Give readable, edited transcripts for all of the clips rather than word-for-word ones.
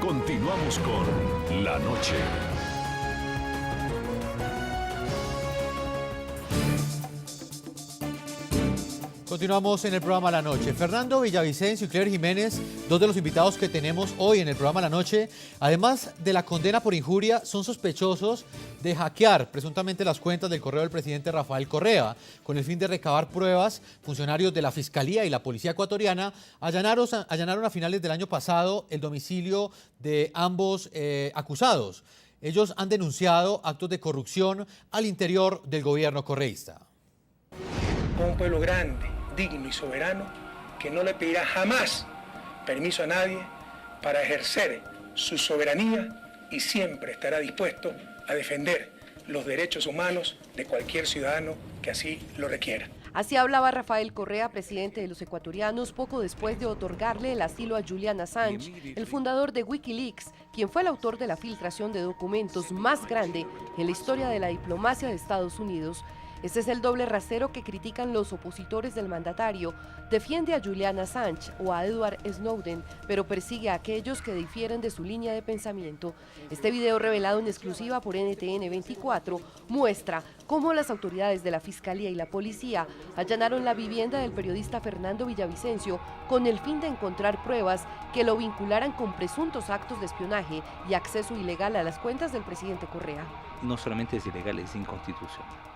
Continuamos con La Noche. Continuamos en el programa La Noche. Fernando Villavicencio y Clever Jiménez, dos de los invitados que tenemos hoy en el programa La Noche, además de la condena por injuria, son sospechosos de hackear presuntamente las cuentas del correo del presidente Rafael Correa. Con el fin de recabar pruebas, funcionarios de la Fiscalía y la Policía ecuatoriana allanaron a finales del año pasado el domicilio de ambos acusados. Ellos han denunciado actos de corrupción al interior del gobierno correísta. Un pueblo grande, digno y soberano que no le pedirá jamás permiso a nadie para ejercer su soberanía y siempre estará dispuesto a defender los derechos humanos de cualquier ciudadano que así lo requiera. Así hablaba Rafael Correa, presidente de los ecuatorianos, poco después de otorgarle el asilo a Julian Assange, el fundador de Wikileaks, quien fue el autor de la filtración de documentos más grande en la historia de la diplomacia de Estados Unidos. Este es el doble rasero que critican los opositores del mandatario. Defiende a Julian Assange o a Edward Snowden, pero persigue a aquellos que difieren de su línea de pensamiento. Este video, revelado en exclusiva por NTN 24, muestra cómo las autoridades de la Fiscalía y la Policía allanaron la vivienda del periodista Fernando Villavicencio con el fin de encontrar pruebas que lo vincularan con presuntos actos de espionaje y acceso ilegal a las cuentas del presidente Correa. No solamente es ilegal, es inconstitucional,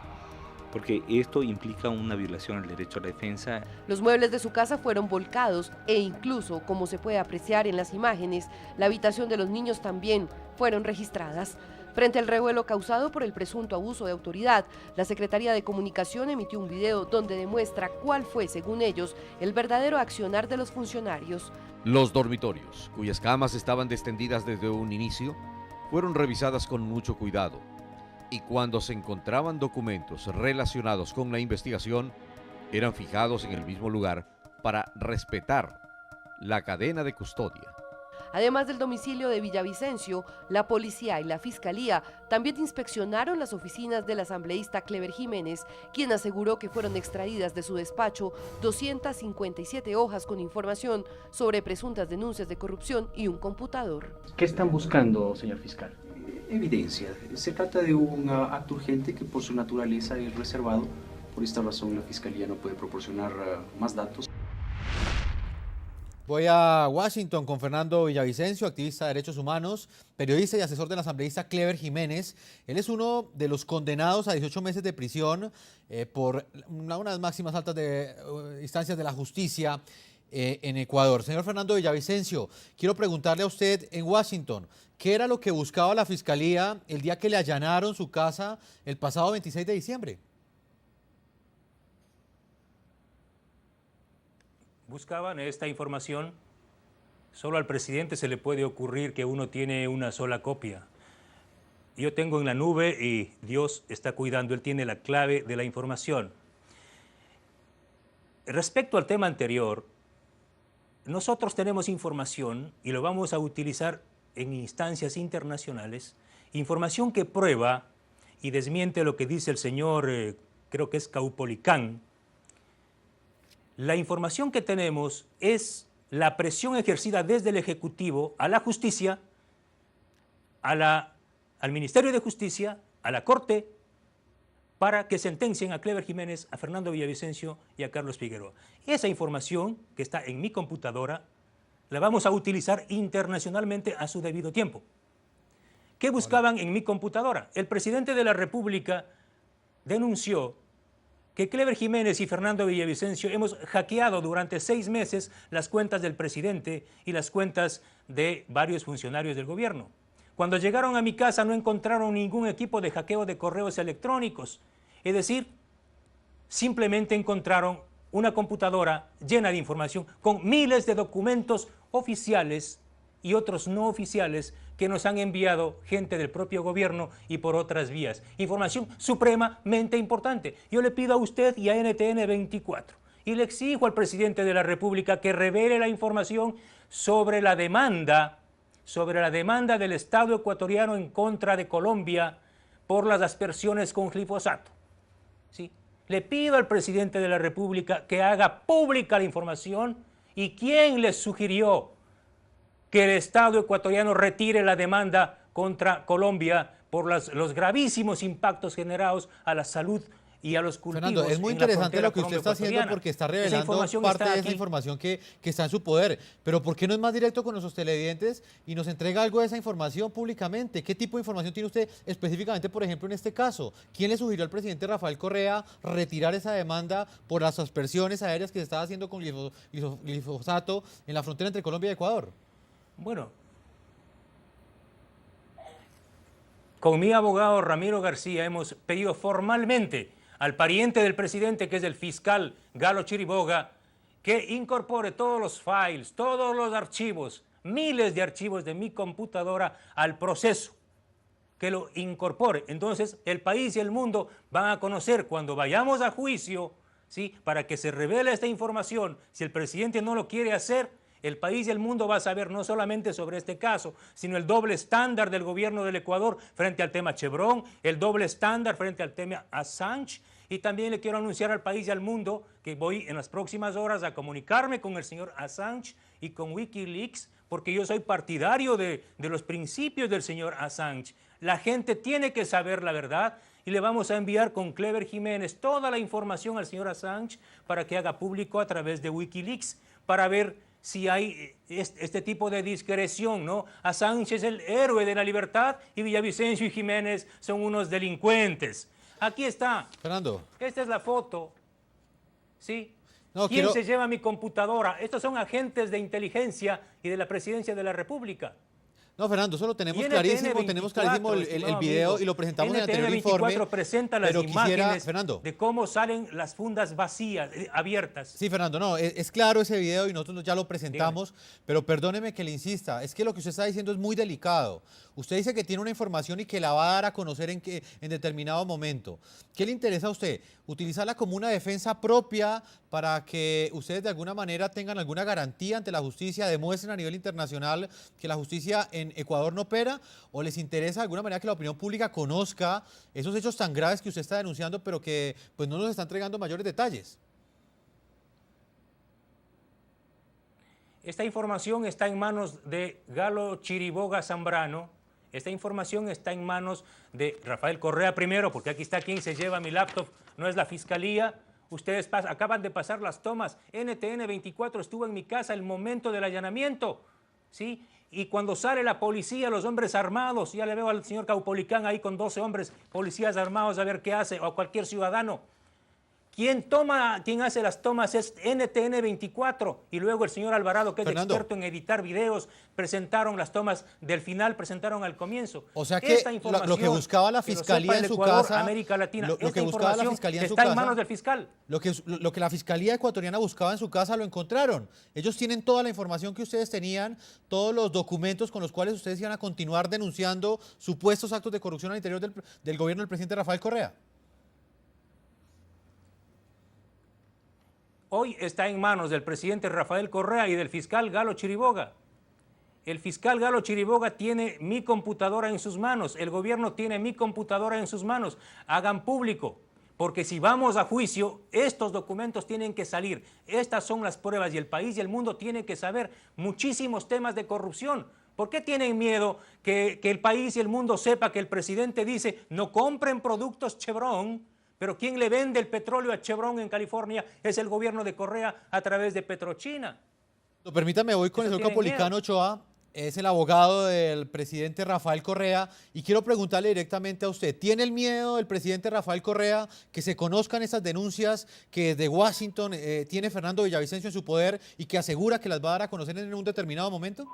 porque esto implica una violación al derecho a la defensa. Los muebles de su casa fueron volcados e incluso, como se puede apreciar en las imágenes, la habitación de los niños también fueron registradas. Frente al revuelo causado por el presunto abuso de autoridad, la Secretaría de Comunicación emitió un video donde demuestra cuál fue, según ellos, el verdadero accionar de los funcionarios. Los dormitorios, cuyas camas estaban extendidas desde un inicio, fueron revisadas con mucho cuidado. Y cuando se encontraban documentos relacionados con la investigación, eran fijados en el mismo lugar para respetar la cadena de custodia. Además del domicilio de Villavicencio, la policía y la fiscalía también inspeccionaron las oficinas del asambleísta Clever Jiménez, quien aseguró que fueron extraídas de su despacho 257 hojas con información sobre presuntas denuncias de corrupción y un computador. ¿Qué están buscando, señor fiscal? Evidencia. Se trata de un acto urgente que por su naturaleza es reservado. Por esta razón la Fiscalía no puede proporcionar más datos. Voy a Washington con Fernando Villavicencio, activista de derechos humanos, periodista y asesor del asambleísta Clever Jiménez. Él es uno de los condenados a 18 meses de prisión por una de las máximas altas instancias de la justicia en Ecuador. Señor Fernando Villavicencio, quiero preguntarle a usted en Washington, ¿qué era lo que buscaba la Fiscalía el día que le allanaron su casa el pasado 26 de diciembre? Buscaban esta información. Solo al presidente se le puede ocurrir que uno tiene una sola copia. Yo tengo en la nube y Dios está cuidando, Él tiene la clave de la información. Respecto al tema anterior, nosotros tenemos información y lo vamos a utilizar en instancias internacionales, información que prueba y desmiente lo que dice el señor, creo que es Caupolicán. La información que tenemos es la presión ejercida desde el Ejecutivo a la justicia, al Ministerio de Justicia, a la Corte, para que sentencien a Clever Jiménez, a Fernando Villavicencio y a Carlos Figueroa. Esa información que está en mi computadora la vamos a utilizar internacionalmente a su debido tiempo. ¿Qué buscaban en mi computadora? El presidente de la República denunció que Clever Jiménez y Fernando Villavicencio hemos hackeado durante 6 meses las cuentas del presidente y las cuentas de varios funcionarios del gobierno. Cuando llegaron a mi casa no encontraron ningún equipo de hackeo de correos electrónicos. Es decir, simplemente encontraron una computadora llena de información con miles de documentos oficiales y otros no oficiales que nos han enviado gente del propio gobierno y por otras vías. Información supremamente importante. Yo le pido a usted y a NTN 24 y le exijo al presidente de la República que revele la información sobre la demanda del Estado ecuatoriano en contra de Colombia por las aspersiones con glifosato. ¿Sí? Le pido al presidente de la República que haga pública la información y quién les sugirió que el Estado ecuatoriano retire la demanda contra Colombia por los gravísimos impactos generados a la salud y a los cultivos. Fernando, es muy interesante lo que usted está haciendo porque está revelando parte de esa información que está en su poder. Pero ¿por qué no es más directo con nuestros televidentes y nos entrega algo de esa información públicamente? ¿Qué tipo de información tiene usted específicamente, por ejemplo, en este caso? ¿Quién le sugirió al presidente Rafael Correa retirar esa demanda por las aspersiones aéreas que se estaba haciendo con glifosato en la frontera entre Colombia y Ecuador? Bueno, con mi abogado Ramiro García hemos pedido formalmente al pariente del presidente, que es el fiscal Galo Chiriboga, que incorpore todos los files, todos los archivos, miles de archivos de mi computadora al proceso, que lo incorpore. Entonces el país y el mundo van a conocer cuando vayamos a juicio, ¿sí?, para que se revele esta información. Si el presidente no lo quiere hacer, el país y el mundo va a saber no solamente sobre este caso, sino el doble estándar del gobierno del Ecuador frente al tema Chevron, el doble estándar frente al tema Assange. Y también le quiero anunciar al país y al mundo que voy en las próximas horas a comunicarme con el señor Assange y con Wikileaks, porque yo soy partidario de los principios del señor Assange. La gente tiene que saber la verdad y le vamos a enviar con Clever Jiménez toda la información al señor Assange para que haga público a través de Wikileaks, para ver si hay este tipo de discreción, ¿no? Assange es el héroe de la libertad y Villavicencio y Jiménez son unos delincuentes. Aquí está. Fernando. Esta es la foto. ¿Sí? No, ¿Quién se lleva mi computadora? Estos son agentes de inteligencia y de la Presidencia de la República. No, Fernando, eso lo tenemos clarísimo, el video y lo presentamos en el anterior informe. NTN24 presenta las imágenes de cómo salen las fundas vacías, abiertas. Sí, Fernando, no, es claro ese video y nosotros ya lo presentamos, pero perdóneme que le insista, es que lo que usted está diciendo es muy delicado. Usted dice que tiene una información y que la va a dar a conocer en determinado momento. ¿Qué le interesa a usted? ¿Utilizarla como una defensa propia para que ustedes de alguna manera tengan alguna garantía ante la justicia, demuestren a nivel internacional que la justicia en Ecuador no opera? ¿O les interesa de alguna manera que la opinión pública conozca esos hechos tan graves que usted está denunciando, pero que pues no nos está entregando mayores detalles? Esta información está en manos de Galo Chiriboga Zambrano. Esta información está en manos de Rafael Correa primero, porque aquí está quien se lleva mi laptop, no es la fiscalía. Ustedes acaban de pasar las tomas. NTN24 estuvo en mi casa el momento del allanamiento, ¿sí? Y cuando sale la policía, los hombres armados, ya le veo al señor Caupolicán ahí con 12 hombres, policías armados, a ver qué hace, o a cualquier ciudadano. Quien hace las tomas es NTN24 y luego el señor Alvarado, que es experto en editar videos, presentaron las tomas del final, presentaron al comienzo. O sea que lo que buscaba la fiscalía en su casa, América Latina, lo que buscaba la fiscalía en su está casa, en manos del fiscal. Lo que la fiscalía ecuatoriana buscaba en su casa lo encontraron. Ellos tienen toda la información que ustedes tenían, todos los documentos con los cuales ustedes iban a continuar denunciando supuestos actos de corrupción al interior del gobierno del presidente Rafael Correa. Hoy está en manos del presidente Rafael Correa y del fiscal Galo Chiriboga. El fiscal Galo Chiriboga tiene mi computadora en sus manos, el gobierno tiene mi computadora en sus manos. Hagan público, porque si vamos a juicio, estos documentos tienen que salir. Estas son las pruebas y el país y el mundo tienen que saber muchísimos temas de corrupción. ¿Por qué tienen miedo que el país y el mundo sepa que el presidente dice no compren productos Chevron? Pero quien le vende el petróleo a Chevron en California es el gobierno de Correa a través de Petrochina. Permítame, voy con el señor Caupolicán Ochoa, es el abogado del presidente Rafael Correa, y quiero preguntarle directamente a usted, ¿tiene el miedo el presidente Rafael Correa que se conozcan esas denuncias que desde Washington tiene Fernando Villavicencio en su poder y que asegura que las va a dar a conocer en un determinado momento?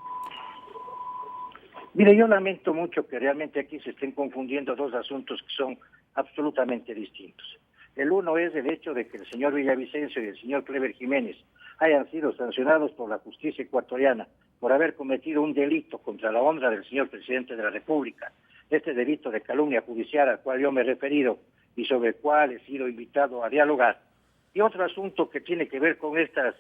Mire, yo lamento mucho que realmente aquí se estén confundiendo dos asuntos que son absolutamente distintos. El uno es el hecho de que el señor Villavicencio y el señor Clever Jiménez hayan sido sancionados por la justicia ecuatoriana por haber cometido un delito contra la honra del señor presidente de la República. Este delito de calumnia judicial al cual yo me he referido y sobre el cual he sido invitado a dialogar. Y otro asunto que tiene que ver con estas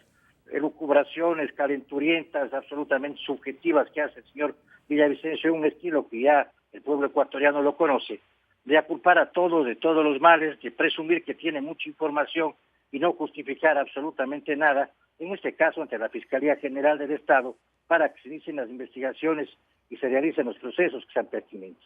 elucubraciones calenturientas, absolutamente subjetivas que hace el señor Villavicencio, un estilo que ya el pueblo ecuatoriano lo conoce, de aculpar a todos de todos los males, de presumir que tiene mucha información y no justificar absolutamente nada, en este caso ante la Fiscalía General del Estado, para que se inicien las investigaciones y se realicen los procesos que sean pertinentes.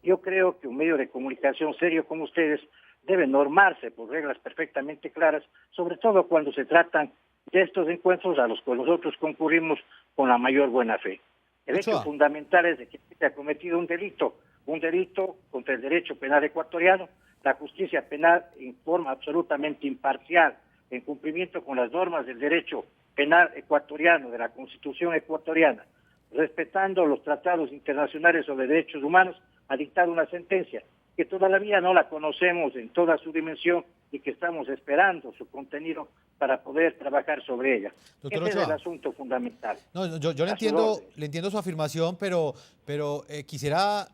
Yo creo que un medio de comunicación serio como ustedes debe normarse por reglas perfectamente claras, sobre todo cuando se tratan de estos encuentros a los que nosotros concurrimos con la mayor buena fe. El hecho fundamental es de que se ha cometido un delito contra el derecho penal ecuatoriano. La justicia penal, en forma absolutamente imparcial, en cumplimiento con las normas del derecho penal ecuatoriano, de la Constitución ecuatoriana, respetando los tratados internacionales sobre derechos humanos, ha dictado una sentencia que todavía no la conocemos en toda su dimensión y que estamos esperando su contenido para poder trabajar sobre ella. Doctor Ese es el asunto fundamental. No, yo le entiendo su afirmación, pero quisiera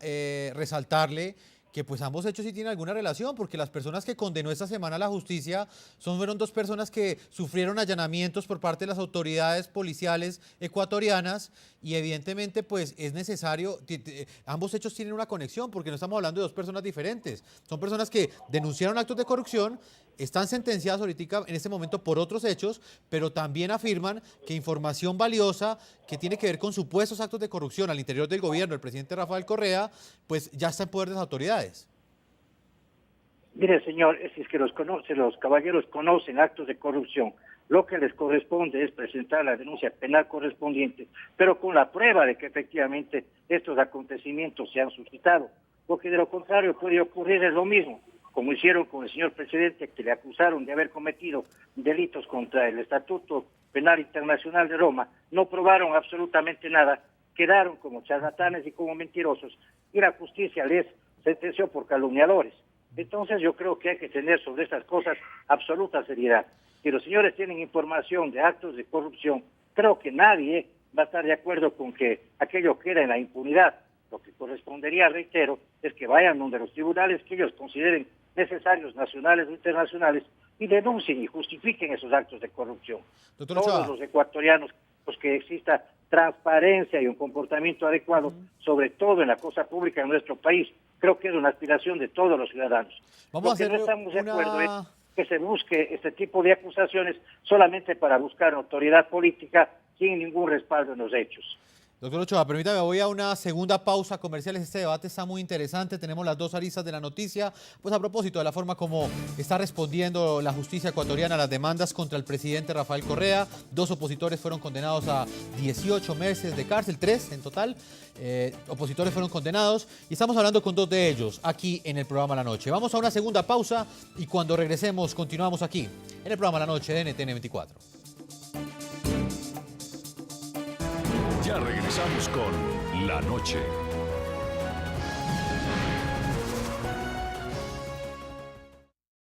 resaltarle que pues ambos hechos sí tienen alguna relación, porque las personas que condenó esta semana la justicia fueron dos personas que sufrieron allanamientos por parte de las autoridades policiales ecuatorianas y evidentemente pues es necesario, ambos hechos tienen una conexión porque no estamos hablando de dos personas diferentes, son personas que denunciaron actos de corrupción, están sentenciadas ahorita en este momento por otros hechos, pero también afirman que información valiosa que tiene que ver con supuestos actos de corrupción al interior del gobierno del presidente Rafael Correa, pues ya está en poder de las autoridades. Mire, señor, si es que los caballeros conocen actos de corrupción, lo que les corresponde es presentar la denuncia penal correspondiente, pero con la prueba de que efectivamente estos acontecimientos se han suscitado, porque de lo contrario puede ocurrir lo mismo, como hicieron con el señor presidente, que le acusaron de haber cometido delitos contra el Estatuto Penal Internacional de Roma, no probaron absolutamente nada, quedaron como charlatanes y como mentirosos, y la justicia les sentenció por calumniadores. Entonces yo creo que hay que tener sobre estas cosas absoluta seriedad. Si los señores tienen información de actos de corrupción, creo que nadie va a estar de acuerdo con que aquello quede en la impunidad. Lo que correspondería, reitero, es que vayan donde los tribunales que ellos consideren necesarios, nacionales o internacionales, y denuncien y justifiquen esos actos de corrupción. Doctor Todos Ochoa. los ecuatorianos, pues que exista transparencia y un comportamiento adecuado, sobre todo en la cosa pública de nuestro país. Creo que es una aspiración de todos los ciudadanos. Vamos a hacer no estamos de acuerdo es que se busque este tipo de acusaciones solamente para buscar autoridad política sin ningún respaldo en los hechos. Doctor Ochoa, permítame, voy a una segunda pausa comercial. Este debate está muy interesante. Tenemos las dos aristas de la noticia. Pues a propósito de la forma como está respondiendo la justicia ecuatoriana a las demandas contra el presidente Rafael Correa. 2 opositores fueron condenados a 18 meses de cárcel, 3 en total. Opositores fueron condenados y estamos hablando con 2 de ellos aquí en el programa La Noche. Vamos a una segunda pausa y cuando regresemos continuamos aquí en el programa La Noche de NTN 24. Ya regresamos con La Noche.